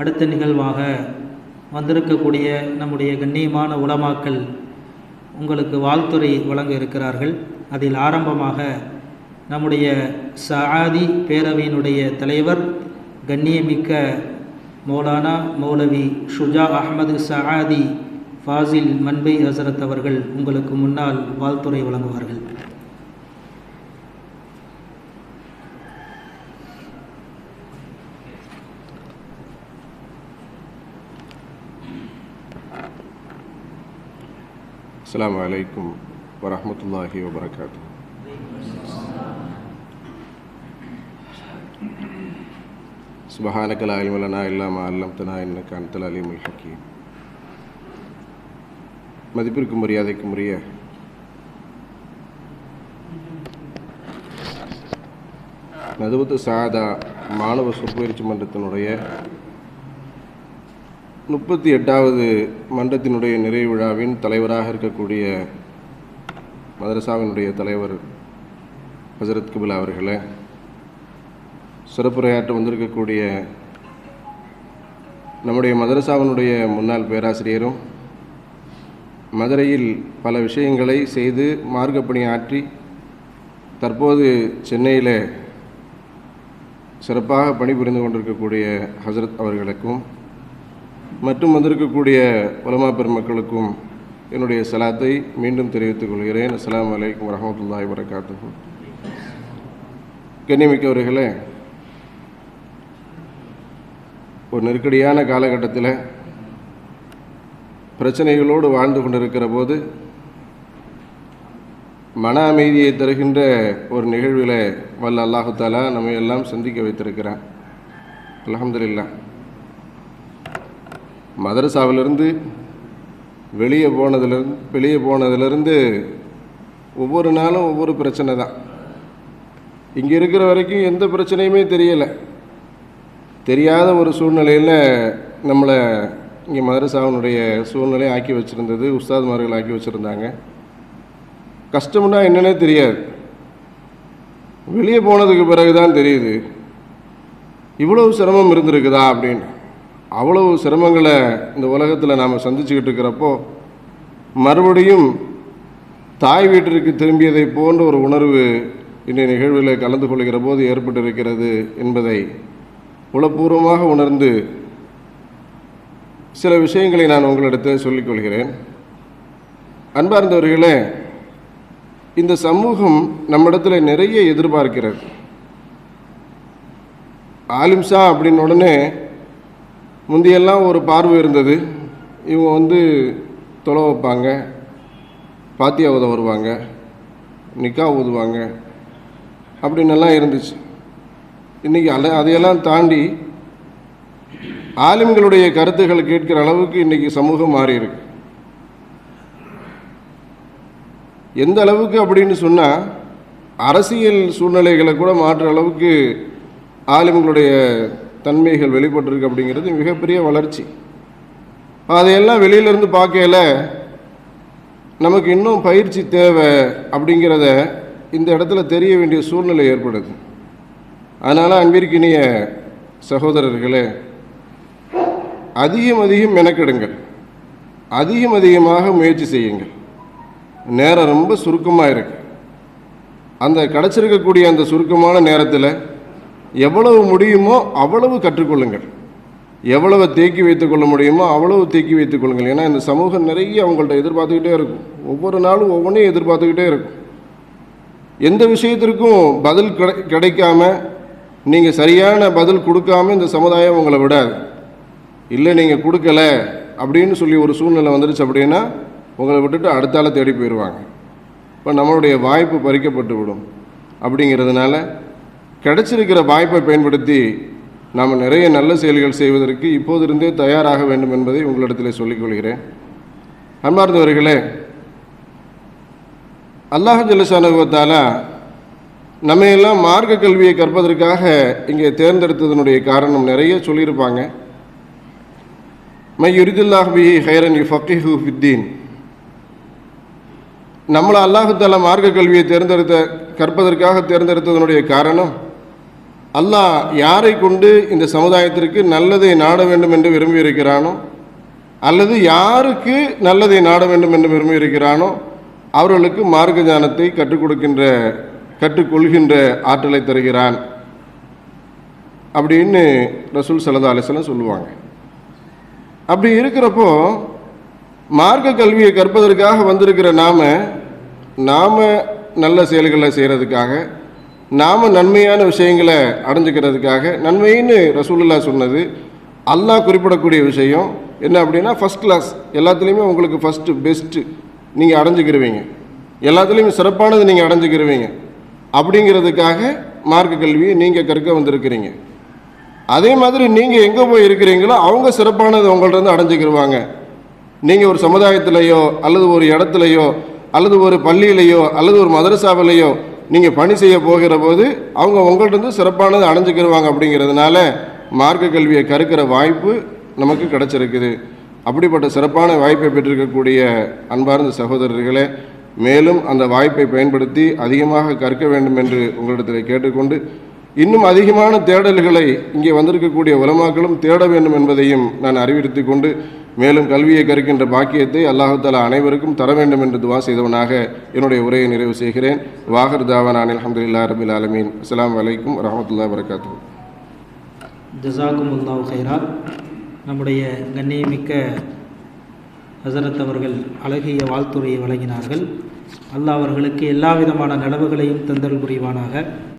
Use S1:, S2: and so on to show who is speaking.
S1: அடுத்த நிகழ்வாக வந்திருக்கக்கூடிய நம்முடைய கண்ணியமான உலமாக்கள் உங்களுக்கு வாழ்த்துரை வழங்க இருக்கிறார்கள். அதில் ஆரம்பமாக நம்முடைய சஆதி பேரவையினுடைய தலைவர் கண்ணியமிக்க மௌலானா மௌலவி ஷுஜா அஹ்மது சஆதி ஃபாசில் மன்பை ஹசரத் அவர்கள் உங்களுக்கு முன்னால் வாழ்த்துரை வழங்குவார்கள்.
S2: அஸ்ஸலாமு அலைக்கும் வரஹ்மத்துல்லாஹி வபரகாத்துஹு. சுப்ஹானக லா இல்ம லனா இல்லா மா அல்லம்தனா இன்னக அன்தல் அலீமுல் ஹக்கீம். மதிப்பிற்கும் மரியாதைக்கும் உரிய நதுவத்து சாதா மாணவ சொற்பயிற்சி மன்றத்தினுடைய 38வது மன்றத்தினுடைய நிறைவு விழாவின் தலைவராக இருக்கக்கூடிய மதரசாவினுடைய தலைவர் ஹசரத் கிபிலா அவர்களே, சிறப்புரையாற்ற வந்திருக்கக்கூடிய நம்முடைய மதரசாவினுடைய முன்னாள் பேராசிரியரும் மதுரையில் பல விஷயங்களை செய்து மார்க்கப்பணி ஆற்றி தற்போது சென்னையில் சிறப்பாக பணிபுரிந்து கொண்டிருக்கக்கூடிய ஹசரத் அவர்களுக்கும் மற்றும் வந்திருக்கக்கூடிய உலமா பெருமக்களுக்கும் என்னுடைய சலாத்தை மீண்டும் தெரிவித்துக் கொள்கிறேன். அஸ்ஸலாமு அலைக்கும் வரஹ்மத்துல்லாஹி வபரகாத்துஹு. கண்ணியமிக்கவர்களே, ஒரு நெருக்கடியான காலகட்டத்தில் பிரச்சனைகளோடு வாழ்ந்து கொண்டிருக்கிற போது மன அமைதியை தருகின்ற ஒரு நிகழ்வில் வல்ல அல்லாஹு தஆலா நம்மை எல்லாம் சந்திக்க வைத்திருக்கிறான். அல்ஹம்துலில்லாஹ். மதரசாவிலிருந்து வெளியே போனதிலிருந்து ஒவ்வொரு நாளும் ஒவ்வொரு பிரச்சனை தான். இங்கே இருக்கிற வரைக்கும் எந்த பிரச்சனையுமே தெரியலை. தெரியாத ஒரு சூழ்நிலையில் நம்மளை இங்கே மதரசாவினுடைய சூழ்நிலையை ஆக்கி வச்சுருந்தது, உஸ்தாத்மார்கள் ஆக்கி வச்சுருந்தாங்க. கஷ்டம்னா என்னன்னே தெரியாது. வெளியே போனதுக்கு பிறகு தான் தெரியுது இவ்வளவு சிரமம் இருந்திருக்குதா அப்படின்னு. அவ்வளவு சிரமங்களை இந்த உலகத்தில் நாம் சந்திச்சுக்கிட்டு இருக்கிறப்போ மறுபடியும் தாய் வீட்டிற்கு திரும்பியதை போன்ற ஒரு உணர்வு இன்றைய நிகழ்வில் கலந்து கொள்கிற போது ஏற்பட்டிருக்கிறது என்பதை உளப்பூர்வமாக உணர்ந்து சில விஷயங்களை நான் உங்களிடத்தில் சொல்லிக்கொள்கிறேன். அன்பார்ந்தவர்களே, இந்த சமூகம் நம்மிடத்தில் நிறைய எதிர்பார்க்கிறது. ஆலிம்ஷா அப்படின்னு உடனே முந்தியெல்லாம் ஒரு பார்வை இருந்தது. இவங்க தொலை வைப்பாங்க, பாத்தியா ஊத வருவாங்க, நிக்கா ஊதுவாங்க அப்படின்னெல்லாம் இருந்துச்சு. இன்றைக்கி அதையெல்லாம் தாண்டி ஆலிம்களுடைய கருத்துக்கள் கேட்கிற அளவுக்கு இன்றைக்கி சமூகம் மாறி இருக்கு. எந்த அளவுக்கு அப்படின்னு சொன்னால் அரசியல் சூழ்நிலைகளை கூட மாற்றுற அளவுக்கு ஆலிம்களுடைய தன்மைகள் வெளிப்பட்டிருக்கு அப்படிங்கிறது மிகப்பெரிய வளர்ச்சி. அதையெல்லாம் வெளியிலேருந்து பார்க்கல நமக்கு இன்னும் பயிற்சி தேவை அப்படிங்கிறத இந்த இடத்துல தெரிய வேண்டிய சூழ்நிலை ஏற்படுது. அதனால் அன்பிற்கினிய சகோதரர்களே, அதிகம் மெனக்கெடுங்கள், அதிகமாக முயற்சி செய்யுங்கள். நேரம் ரொம்ப சுருக்கமாக இருக்குது. அந்த கிடச்சிருக்கக்கூடிய அந்த சுருக்கமான நேரத்தில் எவ்வளவு முடியுமோ அவ்வளவு கற்றுக்கொள்ளுங்கள். எவ்வளவு தேக்கி வைத்துக்கொள்ள முடியுமோ அவ்வளவு தேக்கி வைத்துக்கொள்ளுங்கள். ஏன்னா இந்த சமூகம் நிறைய அவங்கள்ட்ட எதிர்பார்த்துக்கிட்டே இருக்கும். ஒவ்வொரு நாளும் ஒவ்வொன்றையும் எதிர்பார்த்துக்கிட்டே இருக்கும். எந்த விஷயத்திற்கும் பதில் கிடைக்காம, நீங்கள் சரியான பதில் கொடுக்காம இந்த சமுதாயம் உங்களை விடாது. இல்லை நீங்கள் கொடுக்கல அப்படின்னு சொல்லி ஒரு சூழ்நிலை வந்துடுச்சு அப்படின்னா உங்களை விட்டுட்டு அடுத்தால தேடி போயிடுவாங்க. இப்போ நம்மளுடைய வாய்ப்பு பறிக்கப்பட்டு விடும். அப்படிங்கிறதுனால கிடைச்சிருக்கிற வாய்ப்பை பயன்படுத்தி நாம் நிறைய நல்ல செயல்கள் செய்வதற்கு இப்போதிருந்தே தயாராக வேண்டும் என்பதை உங்களிடத்தில் சொல்லிக்கொள்கிறேன். அன்பார்ந்தவர்களே, அல்லாஹ் ஜல்லஷானஹு வ தஆலா நம்மையெல்லாம் மார்க்க கல்வியை கற்பதற்காக இங்கே தேர்ந்தெடுத்ததனுடைய காரணம் நிறைய சொல்லியிருப்பாங்க. மை யுரிதுல்லாஹு பிஹி ஹைரன் யுஃபக்கிஹு ஃபித்தீன். நம்மளை அல்லாஹ் தஆலா மார்க்க கல்வியை கற்பதற்காக தேர்ந்தெடுத்ததனுடைய காரணம் அல்லாஹ் யாரை கொண்டு இந்த சமுதாயத்திற்கு நல்லதை நாட வேண்டும் என்று விரும்பி இருக்கிறானோ, அல்லது யாருக்கு நல்லதை நாட வேண்டும் என்று விரும்பி இருக்கிறானோ அவர்களுக்கு மார்க்க ஞானத்தை கற்றுக்கொள்கின்ற ஆற்றலை தருகிறான் அப்படின்னு ரசூல் ஸல்லல்லாஹு அலைஹி வஸல்லம் சொல்லுவாங்க. அப்படி இருக்கிறப்போ மார்க்க கல்வியை கற்பதற்காக வந்திருக்கிற நாம் நல்ல செயல்களை செய்கிறதுக்காக, நாம் நன்மையான விஷயங்களை அடைஞ்சிக்கிறதுக்காக, நன்மைன்னு ரசூலுல்லாஹ் சொன்னது அல்லாஹ் குறிப்பிடக்கூடிய விஷயம் என்ன அப்படின்னா, ஃபஸ்ட் கிளாஸ், எல்லாத்துலேயுமே உங்களுக்கு ஃபஸ்ட்டு பெஸ்ட்டு நீங்கள் அடைஞ்சிக்கிருவீங்க, எல்லாத்துலேயுமே சிறப்பானது நீங்கள் அடைஞ்சிக்கிருவீங்க அப்படிங்கிறதுக்காக மார்க்க கல்வியை நீங்கள் கற்க வந்திருக்கிறீங்க. அதே மாதிரி நீங்கள் எங்கே போய் இருக்கிறீங்களோ அவங்க சிறப்பானது உங்கள்கிட்ட அடைஞ்சிக்கிருவாங்க. நீங்கள் ஒரு சமுதாயத்திலேயோ அல்லது ஒரு இடத்துலையோ அல்லது ஒரு பள்ளியிலையோ அல்லது ஒரு மதரசாவிலையோ நீங்கள் பணி செய்ய போகிற போது அவங்க உங்கள்கிட்ட சிறப்பானது அடைஞ்சிக்கிருவாங்க. அப்படிங்கிறதுனால மார்க்க கல்வியை கற்கிற வாய்ப்பு நமக்கு கிடச்சிருக்குது. அப்படிப்பட்ட சிறப்பான வாய்ப்பை பெற்றிருக்கக்கூடிய அன்பார்ந்த சகோதரர்களே, மேலும் அந்த வாய்ப்பை பயன்படுத்தி அதிகமாக கற்க வேண்டும் என்று உங்களிடத்தில் கேட்டுக்கொண்டு, இன்னும் அதிகமான தேடல்களை இங்கே வந்திருக்கக்கூடிய உலமாக்களும் தேட வேண்டும் என்பதையும் நான் அறிவுறுத்தி கொண்டு, மேலும் கல்வியை கற்கின்ற பாக்கியத்தை அல்லாஹு தஆலா அனைவருக்கும் தர வேண்டும் என்று துவா செய்தவனாக என்னுடைய உரையை நிறைவு செய்கிறேன். வாஹிர் தாவானா அல்ஹம்துலில்லாஹி ரப்பில் ஆலமீன். அஸ்ஸலாமு அலைக்கும் வரஹ்மத்துல்லாஹி வபரகாத்துஹு.
S1: ஜஸாக்குமுல்லாஹு கைரா. நம்முடைய கண்ணியமிக்க ஹஸரத் அவர்கள் அழகிய வாழ்த்துரையை வழங்கினார்கள். அல்லாஹ் அவர்களுக்கு எல்லா விதமான நலவுகளையும் தந்தல் புரிவானாக.